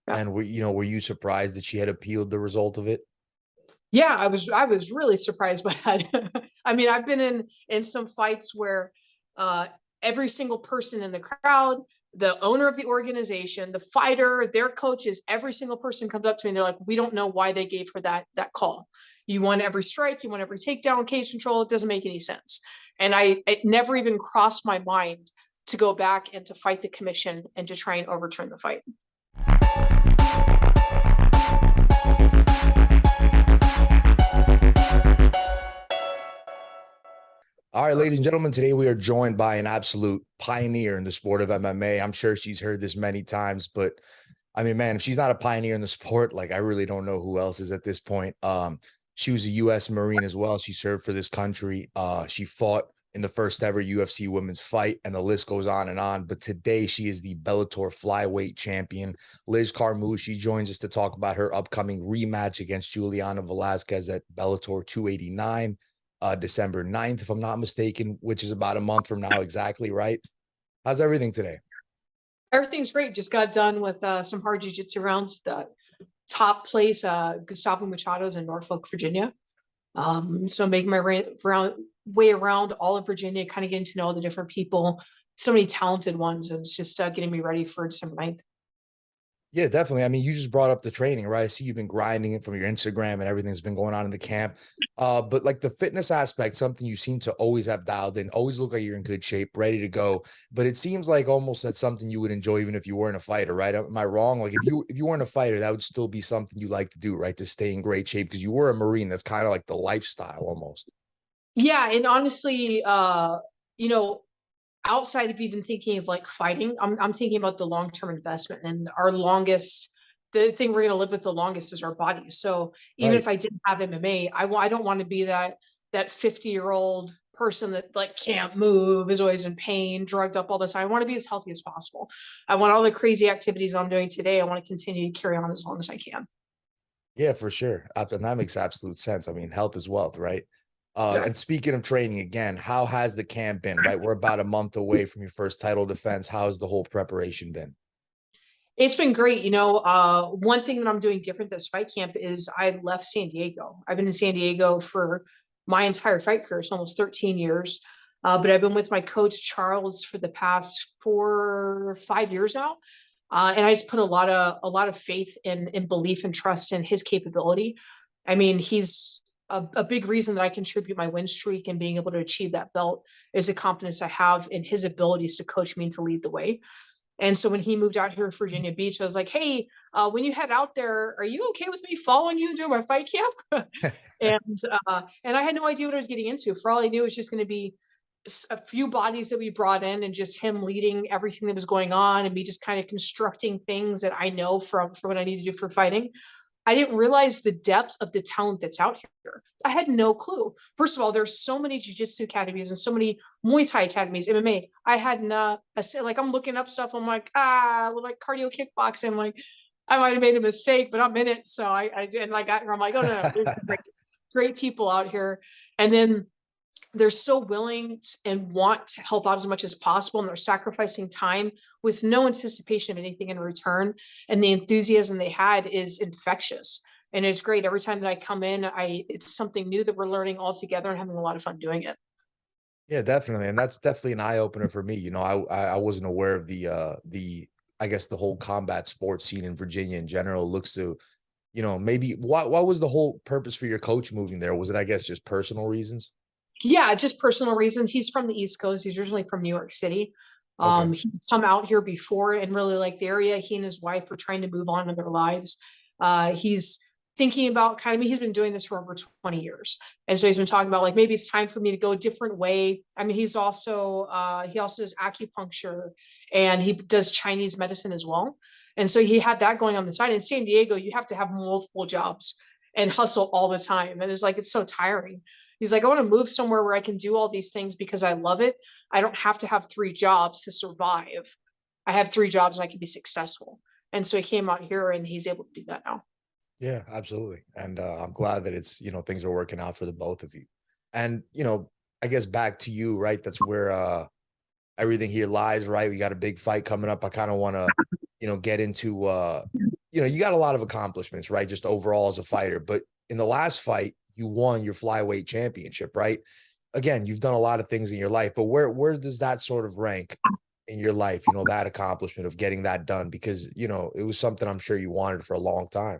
Yeah. And were you surprised that she had appealed the result of it? Yeah, I was really surprised by that. I mean, I've been in some fights where uh every single person in the crowd, the owner of the organization, the fighter, their coaches, every single person comes up to me and they're like, "We don't know why they gave her that call. You won every strike, you won every takedown, cage control. It doesn't make any sense." And it never even crossed my mind to go back and to fight the commission and to try and overturn the fight. All right, ladies and gentlemen, today we are joined by an absolute pioneer in the sport of MMA. I'm sure she's heard this many times, but I mean, man, if she's not a pioneer in the sport, like I really don't know who else is at this point. She was a U.S. Marine as well. She served for this country. She fought in the first ever UFC women's fight, and the list goes on and on. But today she is the Bellator Flyweight champion, Liz Carmouche. She joins us to talk about her upcoming rematch against Juliana Velasquez at Bellator 289. December 9th, if I'm not mistaken, which is about a month from now exactly, right? How's everything today? Everything's great. Just got done with some hard jiu-jitsu rounds. The top place, Gustavo Machado's in Norfolk, Virginia. So making my way around all of Virginia, kind of getting to know all the different people, so many talented ones, and it's just getting me ready for December 9th. Yeah, definitely. I mean, you just brought up the training, right? I see you've been grinding it from your Instagram and everything's been going on in the camp. But like the fitness aspect, something you seem to always have dialed in, always look like you're in good shape, ready to go. But it seems like almost that's something you would enjoy even if you weren't a fighter, right? Am I wrong? Like if you weren't a fighter, that would still be something you like to do, right? To stay in great shape because you were a Marine. That's kind of like the lifestyle almost. Yeah, and honestly, you know, outside of even thinking of like fighting, I'm thinking about the long-term investment and our longest. The thing we're going to live with the longest is our bodies. So even Right. if I didn't have MMA, I don't want to be that 50-year-old person that like can't move, is always in pain, drugged up all the time. I want to be as healthy as possible. I want all the crazy activities I'm doing today. I want to continue to carry on as long as I can. Yeah, for sure. And that makes absolute sense. I mean, health is wealth, right? And Exactly. speaking of training again, how has the camp been, right? We're about a month away from your first title defense. How's the whole preparation been? It's been great. One thing that I'm doing different this fight camp is I left San Diego. I've been in San Diego for my entire fight career, so almost 13 years. But I've been with my coach Charles for the past 4 or 5 years now, and I just put a lot of faith and belief and trust in his capability. I mean, he's a big reason that I contribute my win streak and being able to achieve that belt is the confidence I have in his abilities to coach me and to lead the way. And so when he moved out here to Virginia Beach, I was like, "Hey, when you head out there, are you okay with me following you to my fight camp?" And I had no idea what I was getting into. For all I knew, it was just going to be a few bodies that we brought in, and just him leading everything that was going on, and me just kind of constructing things that I know from what I need to do for fighting. I didn't realize the depth of the talent that's out here. I had no clue. First of all, there's so many jiu-jitsu academies and so many Muay Thai academies, MMA. I had not like I'm looking up stuff. I'm like, like cardio kickboxing. I'm like, I might have made a mistake, but I'm in it. So I did, and like I'm like, oh no, there's great people out here. And then they're so willing and want to help out as much as possible, and they're sacrificing time with no anticipation of anything in return, and the enthusiasm they had is infectious, and it's great. Every time that I come in, I it's something new that we're learning all together and having a lot of fun doing it. Yeah, definitely. And that's definitely an eye opener for me. I wasn't aware of the I guess the whole combat sports scene in Virginia in general looks to, maybe what was the whole purpose for your coach moving there? Was it, I guess, just personal reasons? Yeah, just personal reasons. He's from the East Coast. He's originally from New York City. Okay. He's come out here before and really liked the area. He and his wife are trying to move on in their lives. He's thinking about kind of, I mean, he's been doing this for over 20 years. And so he's been talking about like, maybe it's time for me to go a different way. I mean, he also does acupuncture and he does Chinese medicine as well. And so he had that going on the side. In San Diego, you have to have multiple jobs and hustle all the time. And it's like, it's so tiring. He's like, I want to move somewhere where I can do all these things because I love it. I don't have to have three jobs to survive. I have three jobs and I can be successful. And so he came out here and he's able to do that now. Yeah, absolutely. And I'm glad that it's, things are working out for the both of you. And, I guess back to you, right? That's where everything here lies, right? We got a big fight coming up. I kind of want to, get into you know, you got a lot of accomplishments, right? Just overall as a fighter. But in the last fight, you won your flyweight championship, right? Again, you've done a lot of things in your life, but where does that sort of rank in your life, you know, that accomplishment of getting that done? Because, you know, it was something I'm sure you wanted for a long time.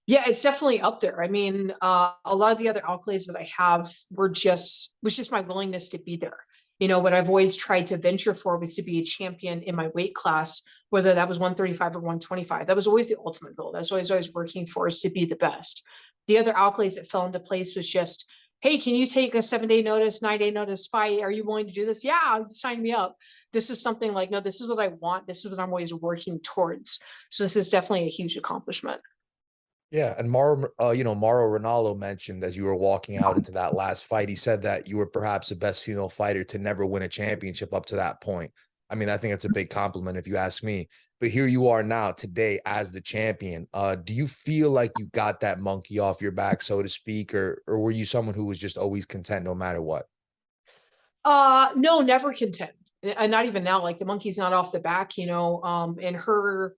Yeah, it's definitely up there. I mean, a lot of the other accolades that I have was just my willingness to be there. You know, what I've always tried to venture for was to be a champion in my weight class, whether that was 135 or 125. That was always the ultimate goal. That's always I was working for, is to be the best. The other accolades that fell into place was just, hey, can you take a 7-day notice, 9-day notice fight? Are you willing to do this? Yeah, sign me up. This is something like, no, this is what I want. This is what I'm always working towards. So this is definitely a huge accomplishment. Yeah, and you know, Mauro Ronaldo mentioned as you were walking out into that last fight, he said that you were perhaps the best female fighter to never win a championship up to that point. I mean, I think that's a big compliment if you ask me. But here you are now today as the champion. Do you feel like you got that monkey off your back, so to speak, or were you someone who was just always content no matter what? No, never content. And not even now, like the monkey's not off the back, you know, and her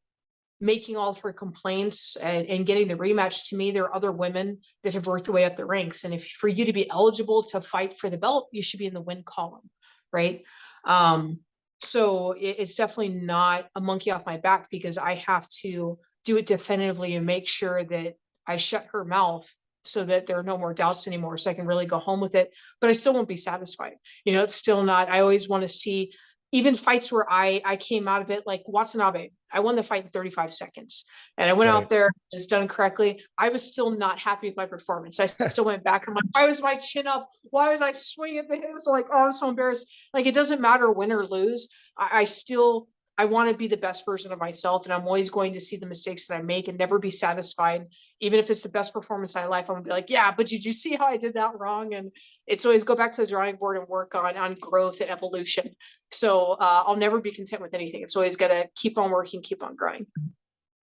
making all of her complaints and getting the rematch. To me, there are other women that have worked their way up the ranks. And if for you to be eligible to fight for the belt, you should be in the win column, right? Um, so it's definitely not a monkey off my back, because I have to do it definitively and make sure that I shut her mouth so that there are no more doubts anymore, so I can really go home with it. But I still won't be satisfied. You know, it's still not. I always want to see even fights where I came out of it, like Watanabe. I won the fight in 35 seconds, and I went out Right. there, it's done correctly. I was still not happy with my performance. I still went back. I'm like, why was my chin up? Why was I swinging at the hips? I'm like, oh, I'm so embarrassed. Like, it doesn't matter win or lose. I still, I want to be the best version of myself, and I'm always going to see the mistakes that I make and never be satisfied. Even if it's the best performance of my life, I'm gonna be like, yeah, but did you see how I did that wrong? And it's always go back to the drawing board and work on growth and evolution. So I'll never be content with anything. It's always got to keep on working, keep on growing.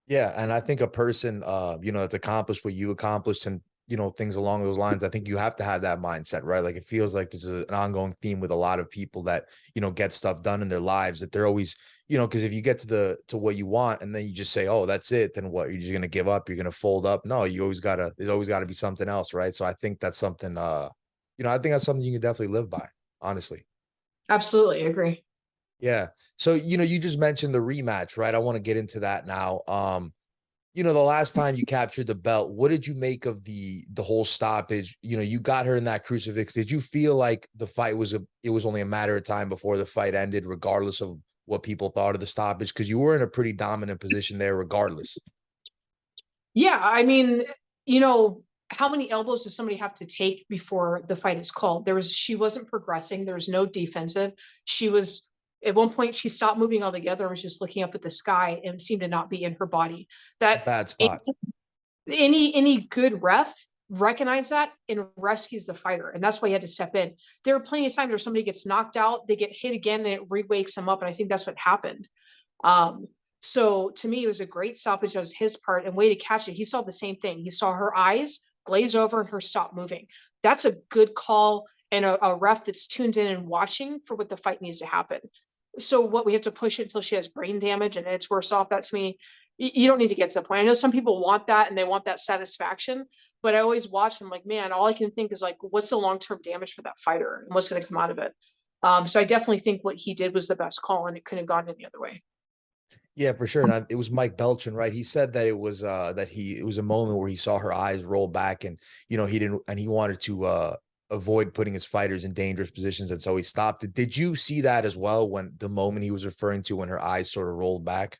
Yeah, and I think a person, you know, that's accomplished what you accomplished and, you know, things along those lines, I think you have to have that mindset, right? Like it feels like there's an ongoing theme with a lot of people that, you know, get stuff done in their lives that they're always, you know, because if you get to what you want and then you just say, oh, that's it, then what? You're just gonna give up, you're gonna fold up. No, there's always gotta be something else, right? So I think that's something you know, I think that's something you can definitely live by, honestly. Absolutely agree. Yeah. So, you know, you just mentioned the rematch, right? I want to get into that now. You know, the last time you captured the belt, what did you make of the whole stoppage? You know, you got her in that crucifix. Did you feel like the fight was it was only a matter of time before the fight ended, regardless of what people thought of the stoppage? Because you were in a pretty dominant position there, regardless. Yeah, I mean, you know, how many elbows does somebody have to take before the fight is called? She wasn't progressing. There was no defensive. She was, at one point, she stopped moving altogether and was just looking up at the sky and seemed to not be in her body. A That bad spot. any good ref recognize that and rescues the fighter, and that's why he had to step in. There are plenty of times where somebody gets knocked out, they get hit again, and it re-wakes them up, and I think that's what happened. um so to me, it was a great stoppage on his part, and way to catch it. He saw the same thing. He saw her eyes glaze over and her stop moving. That's a good call, and a ref that's tuned in and watching for what the fight needs to happen. So what, we have to push it until she has brain damage and it's worse off? That to me, you don't need to get to the point. I know some people want that and they want that satisfaction, but I always watch them like, man, all I can think is like, what's the long-term damage for that fighter and what's going to come out of it? So I definitely think what he did was the best call, and it couldn't have gone any other way. Yeah, for sure. And it was Mike Belchin, right? He said that it was a moment where he saw her eyes roll back and, you know, he wanted to avoid putting his fighters in dangerous positions. And so he stopped it. Did you see that as well when the moment he was referring to when her eyes sort of rolled back?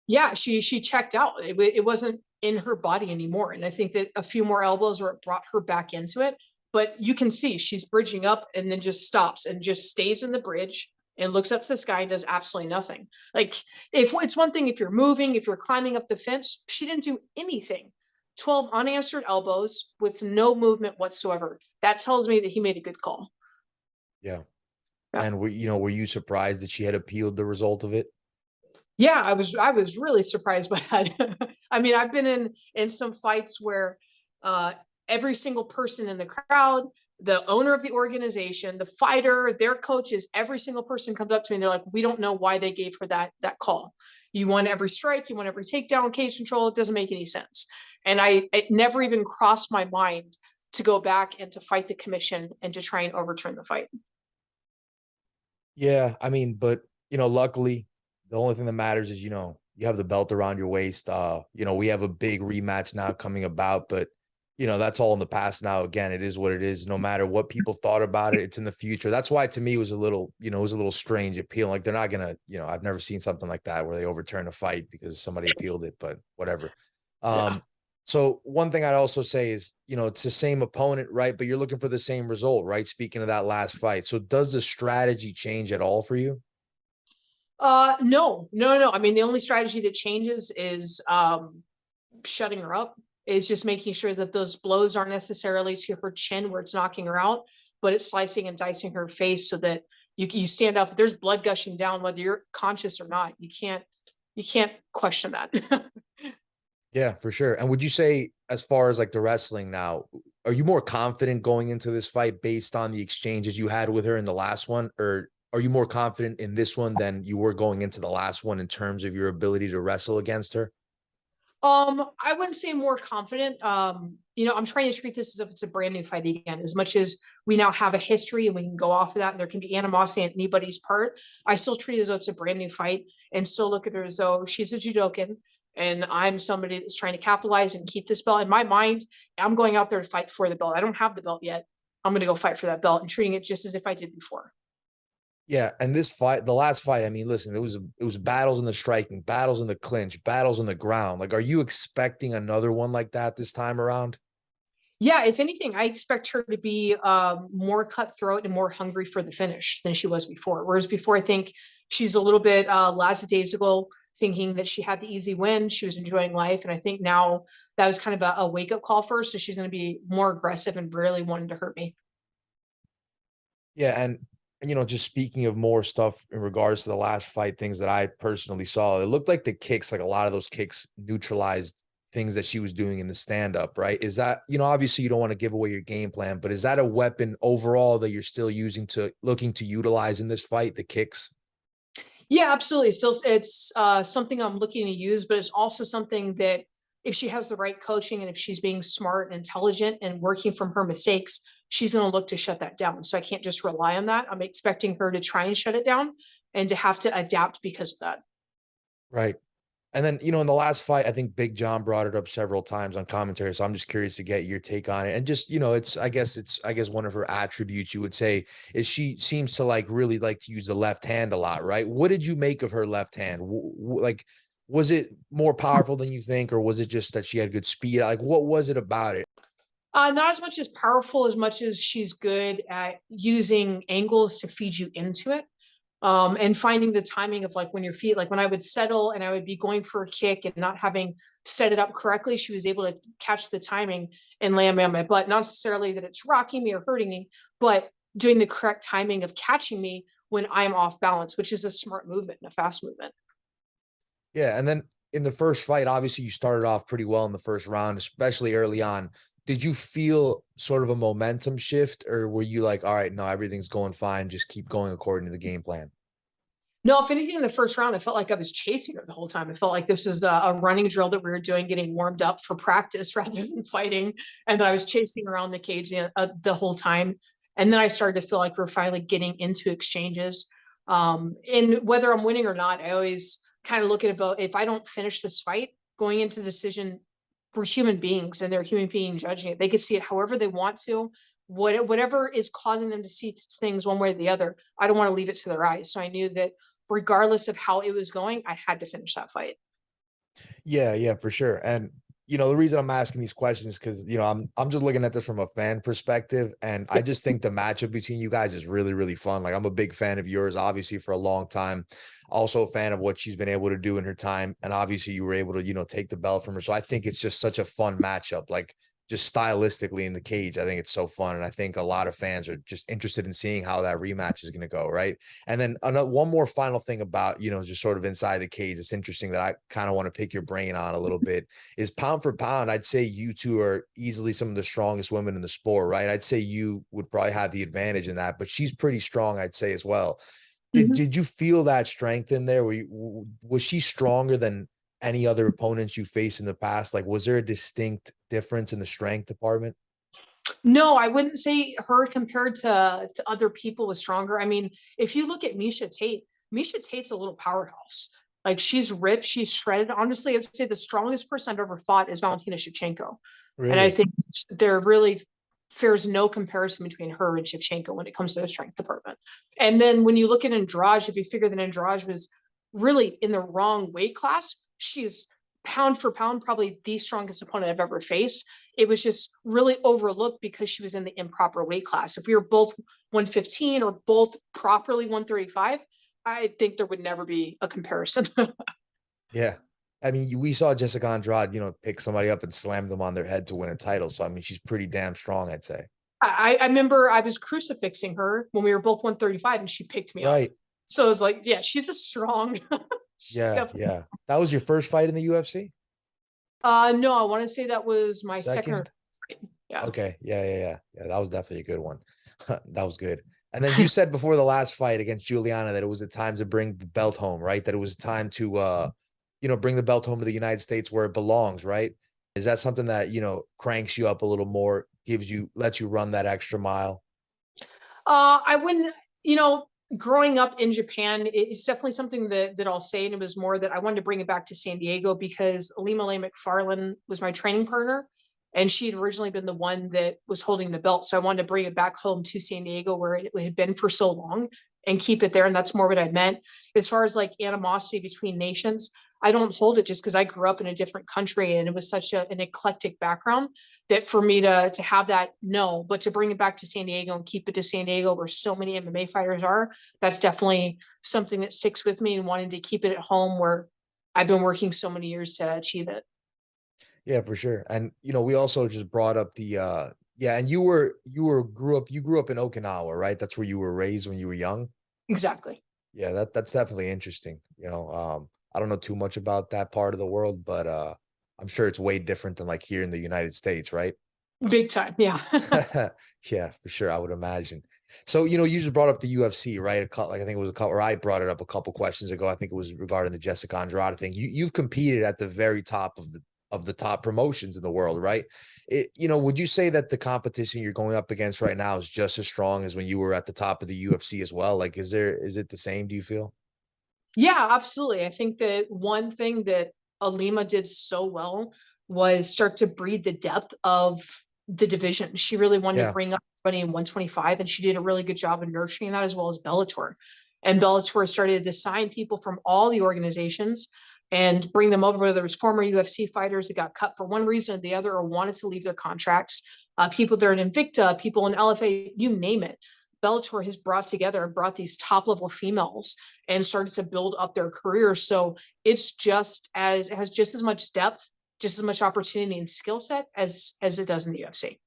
Yeah, she checked out. It wasn't in her body anymore, and I think that a few more elbows or it brought her back into it. But you can see she's bridging up and then just stops and just stays in the bridge and looks up to the sky and does absolutely nothing. Like, if it's one thing if you're moving, if you're climbing up the fence, she didn't do anything. 12 unanswered elbows with no movement whatsoever. That tells me that he made a good call. Yeah. Yeah. And were you surprised that she had appealed the result of it? Yeah, I was really surprised by that. I mean, I've been in some fights where uh every single person in the crowd, the owner of the organization, the fighter, their coaches, every single person comes up to me and they're like, we don't know why they gave her that call. You want every strike, you want every takedown, cage control. It doesn't make any sense. And it never even crossed my mind to go back and to fight the commission and to try and overturn the fight. Yeah, I mean, but luckily, the only thing that matters is you have the belt around your waist. We have a big rematch now coming about, but that's all in the past now. Again, it is what it is. No matter what people thought about it, it's in the future. That's why to me it was a little, strange appeal. Like they're not gonna, I've never seen something like that where they overturn a fight because somebody appealed it, but whatever. Yeah. So one thing I'd also say is, it's the same opponent, right? But you're looking for the same result, right? Speaking of that last fight. So does the strategy change at all for you? No. I mean, the only strategy that changes is shutting her up, is just making sure that those blows aren't necessarily to her chin where it's knocking her out, but it's slicing and dicing her face so that you stand up. There's blood gushing down, whether you're conscious or not. You can't question that. Yeah, for sure. And would you say, as far as like the wrestling now, are you more confident going into this fight based on the exchanges you had with her in the last one? Or are you more confident in this one than you were going into the last one in terms of your ability to wrestle against her? I wouldn't say more confident. I'm trying to treat this as if it's a brand new fight again. As much as we now have a history and we can go off of that, and there can be animosity on anybody's part, I still treat it as though it's a brand new fight and still look at her as though she's a judokan and I'm somebody that's trying to capitalize and keep this belt. In my mind, I'm going out there to fight for the belt. I don't have the belt yet. I'm going to go fight for that belt and treating it just as if I did before. Yeah, and this fight, the last fight, I mean, listen, it was battles in the striking, battles in the clinch, battles on the ground. Like, are you expecting another one like that this time around? Yeah, if anything, I expect her to be more cutthroat and more hungry for the finish than she was before. Whereas before, I think she's a little bit lackadaisical, thinking that she had the easy win, she was enjoying life, and I think now that was kind of a wake up call for her. So she's going to be more aggressive and really wanting to hurt me. Yeah, and just speaking of more stuff in regards to the last fight, things that I personally saw, it looked like the kicks, like a lot of those kicks neutralized things that she was doing in the stand-up, right? Is that, obviously you don't want to give away your game plan, but is that a weapon overall that you're still looking to utilize in this fight, the kicks? Yeah, absolutely. Still, it's something I'm looking to use, but it's also something that if she has the right coaching and if she's being smart and intelligent and working from her mistakes, she's going to look to shut that down. So I can't just rely on that. I'm expecting her to try and shut it down and to have to adapt because of that. Right. And then, in the last fight, I think Big John brought it up several times on commentary. So I'm just curious to get your take on it. And just, I guess one of her attributes you would say is she seems to like really like to use the left hand a lot, right? What did you make of her left hand? Like, was it more powerful than you think, or was it just that she had good speed? Like, what was it about it? Not as much as powerful as much as she's good at using angles to feed you into it. And finding the timing of like when your feet, like when I would settle and I would be going for a kick and not having set it up correctly, she was able to catch the timing and land me on my butt. Not necessarily that it's rocking me or hurting me, but doing the correct timing of catching me when I'm off balance, which is a smart movement and a fast movement. Yeah. And then in the first fight, obviously you started off pretty well in the first round, especially early on. Did you feel sort of a momentum shift, or were you like, all right, no, everything's going fine, just keep going according to the game plan? No, if anything, in the first round, I felt like I was chasing her the whole time. I felt like this was a running drill that we were doing, getting warmed up for practice rather than fighting. And that I was chasing around the cage the whole time. And then I started to feel like we're finally getting into exchanges. And whether I'm winning or not, I always kind of look at it about if I don't finish this fight, going into the decision, we're human beings and they're human being judging it. They can see it however they want to. Whatever is causing them to see things one way or the other, I don't want to leave it to their eyes. So I knew that regardless of how it was going, I had to finish that fight. Yeah, yeah, for sure. And the reason I'm asking these questions is because I'm just looking at this from a fan perspective, and I just think the matchup between you guys is really, really fun. Like, I'm a big fan of yours, obviously, for a long time. Also a fan of what she's been able to do in her time, and obviously you were able to take the belt from her. So I think it's just such a fun matchup. Like, just stylistically in the cage. I think it's so fun. And I think a lot of fans are just interested in seeing how that rematch is going to go. Right. And then one more final thing about, just sort of inside the cage. It's interesting that I kind of want to pick your brain on a little bit is pound for pound. I'd say you two are easily some of the strongest women in the sport, right? I'd say you would probably have the advantage in that, but she's pretty strong, I'd say as well. Did you feel that strength in there? Was she stronger than any other opponents you faced in the past? Like, was there a distinct difference in the strength department? No, I wouldn't say her compared to other people was stronger. I mean, if you look at Misha Tate's a little powerhouse. Like she's ripped, she's shredded. Honestly, I would say the strongest person I've ever fought is Valentina Shevchenko. And I Really? think there really there's no comparison between her and Shevchenko when it comes to the strength department. And then when you look at Andrade, if you figure that Andrade was really in the wrong weight class, she's pound for pound probably the strongest opponent I've ever faced. It was just really overlooked because she was in the improper weight class. If we were both 115 or both properly 135, I think there would never be a comparison. Yeah. I mean, we saw Jessica Andrade, pick somebody up and slam them on their head to win a title. So, I mean, she's pretty damn strong, I'd say. I remember I was crucifixing her when we were both 135 and she picked me up. Right. So I was like, yeah, she's a strong. Yeah. Yeah. That was your first fight in the UFC? No, I want to say that was my second or Second? third. Yeah. Okay. Yeah. Yeah. Yeah. Yeah. That was definitely a good one. That was good. And then you said before the last fight against Juliana that it was a time to bring the belt home, right? That it was time to, bring the belt home to the United States where it belongs, right? Is that something that, cranks you up a little more, lets you run that extra mile? I wouldn't, growing up in Japan, it's definitely something that I'll say, and it was more that I wanted to bring it back to San Diego because Alima Lay McFarlane was my training partner, and she had originally been the one that was holding the belt. So I wanted to bring it back home to San Diego where it had been for so long and keep it there. And that's more what I meant. As far as like animosity between nations, I don't hold it just because I grew up in a different country and it was such an eclectic background that for me to have that, no, but to bring it back to San Diego and keep it to San Diego where so many MMA fighters are, that's definitely something that sticks with me and wanting to keep it at home where I've been working so many years to achieve it. Yeah, for sure. And we also just brought up the yeah, and you grew up in Okinawa, right? That's where you were raised when you were young. Exactly. Yeah, that's definitely interesting. I don't know too much about that part of the world, but I'm sure it's way different than like here in the United States, right? Big time. Yeah. Yeah, for sure. I would imagine. So, you just brought up the UFC, right? Like I think it was a couple, or I brought it up a couple questions ago. I think it was regarding the Jessica Andrade thing. You've competed at the very top of the top promotions in the world, right? Would you say that the competition you're going up against right now is just as strong as when you were at the top of the UFC as well? Like, is it the same, do you feel? Yeah, absolutely. I think that one thing that Alima did so well was start to breed the depth of the division. She really wanted to Yeah. bring up everybody in 125, and she did a really good job of nurturing that as well as Bellator. And Bellator started to sign people from all the organizations and bring them over. There was former UFC fighters that got cut for one reason or the other or wanted to leave their contracts. People there in Invicta, people in LFA, you name it. Bellator has brought together and brought these top level females and started to build up their careers. So it's it has just as much depth, just as much opportunity and skill set as it does in the UFC.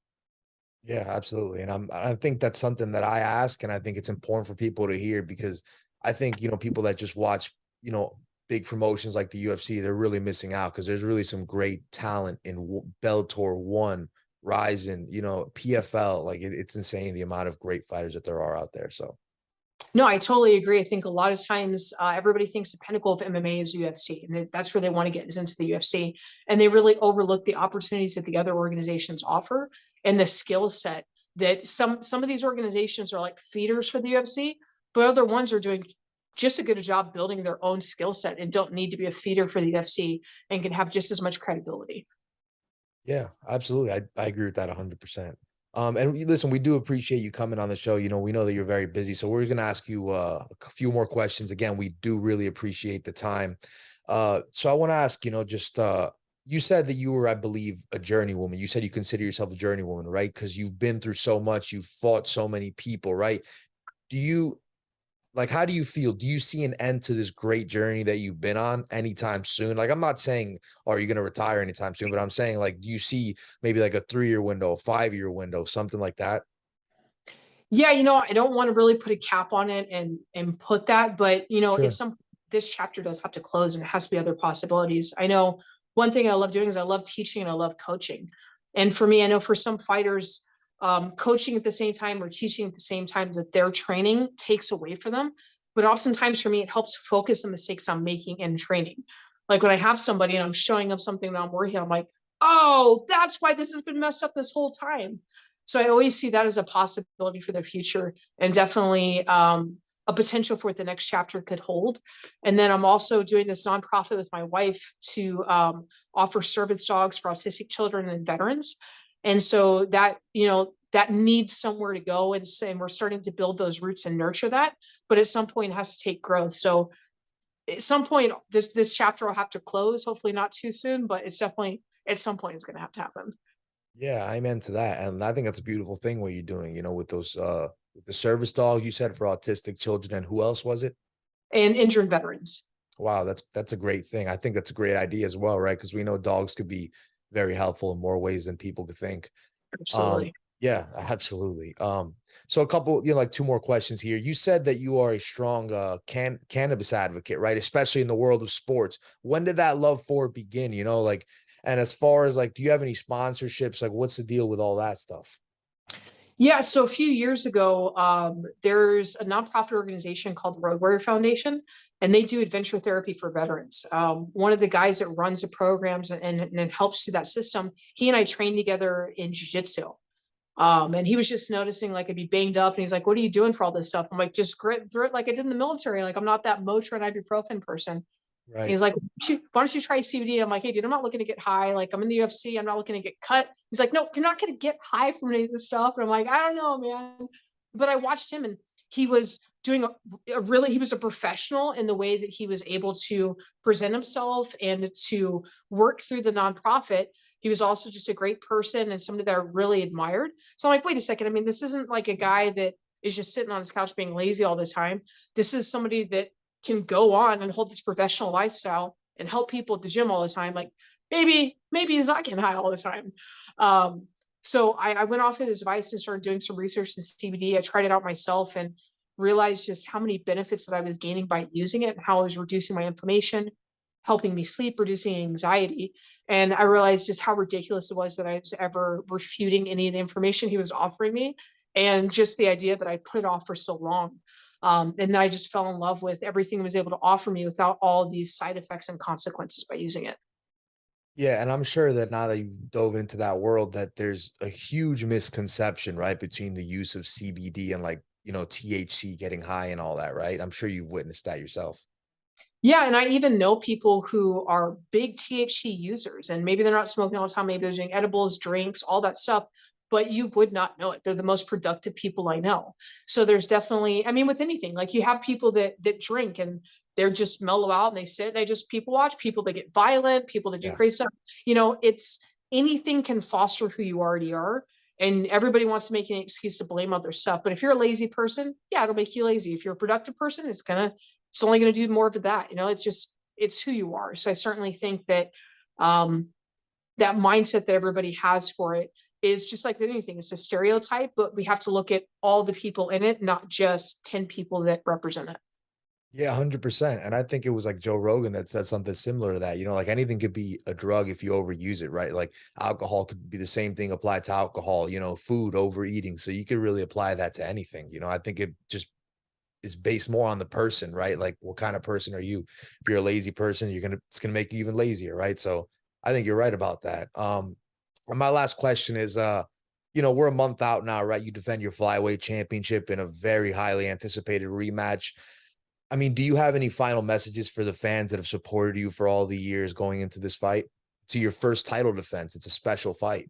Yeah, absolutely. And I think that's something that I ask, and I think it's important for people to hear because I think, people that just watch, big promotions like the UFC, they're really missing out because there's really some great talent in Bellator One, Ryzen, PFL. Like it's insane the amount of great fighters that there are out there. So No, I totally agree. I think a lot of times everybody thinks the pinnacle of MMA is UFC, and that's where they want to get is into the UFC, and they really overlook the opportunities that the other organizations offer and the skill set that some of these organizations are like feeders for the UFC, but other ones are doing just as good a job building their own skill set and don't need to be a feeder for the UFC and can have just as much credibility. yeah, absolutely. I agree with that 100%. And listen, we do appreciate you coming on the show. We know that you're very busy, so we're going to ask you a few more questions. Again, we do really appreciate the time. So I want to ask, just you said that you were, I believe, a journeywoman. You said you consider yourself a journeywoman, right? Because you've been through so much, you've fought so many people, right? Do you Like, how do you feel? Do you see an end to this great journey that you've been on anytime soon? Like, I'm not saying, are you going to retire anytime soon? But I'm saying, like, do you see maybe like a 3-year window, a 5-year window, something like that? Yeah, I don't want to really put a cap on it and put that, but it's Sure. some this chapter does have to close and it has to be other possibilities. I know one thing I love doing is I love teaching and I love coaching. And for me, I know for some fighters, coaching at the same time or teaching at the same time that they're training takes away from them. But oftentimes for me, it helps focus the mistakes I'm making in training. Like when I have somebody and I'm showing them something that I'm working on, I'm like, oh, that's why this has been messed up this whole time. So I always see that as a possibility for the future and definitely a potential for what the next chapter could hold. And then I'm also doing this nonprofit with my wife to offer service dogs for autistic children and veterans. And so that, that needs somewhere to go. And we're starting to build those roots and nurture that. But at some point, it has to take growth. So at some point, this chapter will have to close, hopefully not too soon, but it's definitely at some point it's going to have to happen. Yeah, I'm into that. And I think that's a beautiful thing what you're doing, with those with the service dog you said for autistic children, and who else was it? And injured veterans. Wow, that's a great thing. I think that's a great idea as well, right? Because we know dogs could be very helpful in more ways than people could think. Absolutely. Yeah, absolutely. So a couple, like 2 more questions here. You said that you are a strong cannabis advocate, right? Especially in the world of sports. When did that love for it begin? Like, and as far as like, do you have any sponsorships? Like, what's the deal with all that stuff? Yeah, so a few years ago, there's a nonprofit organization called the Road Warrior Foundation, and they do adventure therapy for veterans. One of the guys that runs the programs and helps through that system, he and I trained together in jujitsu. And he was just noticing like I'd be banged up, and he's like, "What are you doing for all this stuff?" I'm like, "Just grit through it like I did in the military. Like I'm not that Motrin ibuprofen person." Right. He's like, why don't you try CBD? I'm like, hey, dude, I'm not looking to get high. Like, I'm in the UFC. I'm not looking to get cut. He's like, no, you're not going to get high from any of this stuff. And I'm like, I don't know, man. But I watched him and he was doing he was a professional in the way that he was able to present himself and to work through the nonprofit. He was also just a great person and somebody that I really admired. So I'm like, wait a second. I mean, this isn't like a guy that is just sitting on his couch being lazy all the time. This is somebody that can go on and hold this professional lifestyle and help people at the gym all the time. Like maybe he's not getting high all the time. So I went off his advice and started doing some research in CBD. I tried it out myself and realized just how many benefits that I was gaining by using it and how I was reducing my inflammation, helping me sleep, reducing anxiety. And I realized just how ridiculous it was that I was ever refuting any of the information he was offering me. And just the idea that I put it off for so long. And then I just fell in love with everything it was able to offer me without all these side effects and consequences by using it. Yeah, and I'm sure that now that you've dove into that world, that there's a huge misconception, right, between the use of CBD and like, THC getting high and all that, right? I'm sure you've witnessed that yourself. Yeah, and I even know people who are big THC users, and maybe they're not smoking all the time, maybe they're doing edibles, drinks, all that stuff, but you would not know it. They're the most productive people I know. So there's definitely, I mean, with anything, like you have people that drink and they're just mellow out and they sit, they just people watch, people that get violent, people that do Yeah. crazy stuff. It's anything can foster who you already are. And everybody wants to make an excuse to blame other stuff. But if you're a lazy person, yeah, it'll make you lazy. If you're a productive person, it's only going to do more of that. It's who you are. So I certainly think that that mindset that everybody has for it is just like anything. It's a stereotype, but we have to look at all the people in it, not just 10 people that represent it. Yeah, 100%. And I think it was like Joe Rogan that said something similar to that. Like anything could be a drug if you overuse it, right? Like alcohol could be the same thing applied to alcohol, food, overeating. So you could really apply that to anything. I think it just is based more on the person, right? Like what kind of person are you? If you're a lazy person, it's gonna make you even lazier, right? So I think you're right about that. And my last question is we're a month out now, right? You defend your flyweight championship in a very highly anticipated rematch. I mean, do you have any final messages for the fans that have supported you for all the years going into this fight? To your first title defense. It's a special fight.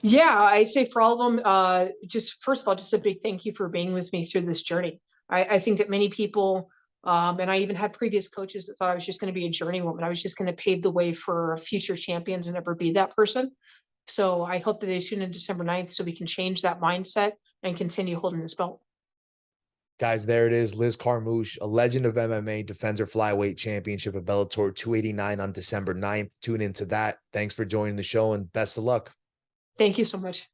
Yeah, I say for all of them, just first of all, just a big thank you for being with me through this journey. I think that many people, and I even had previous coaches that thought I was just going to be a journeywoman. I was just going to pave the way for future champions and never be that person. So I hope that they tune in December 9th so we can change that mindset and continue holding this belt. Guys, there it is. Liz Carmouche, a legend of MMA, defends her flyweight championship at Bellator 289 on December 9th. Tune into that. Thanks for joining the show and best of luck. Thank you so much.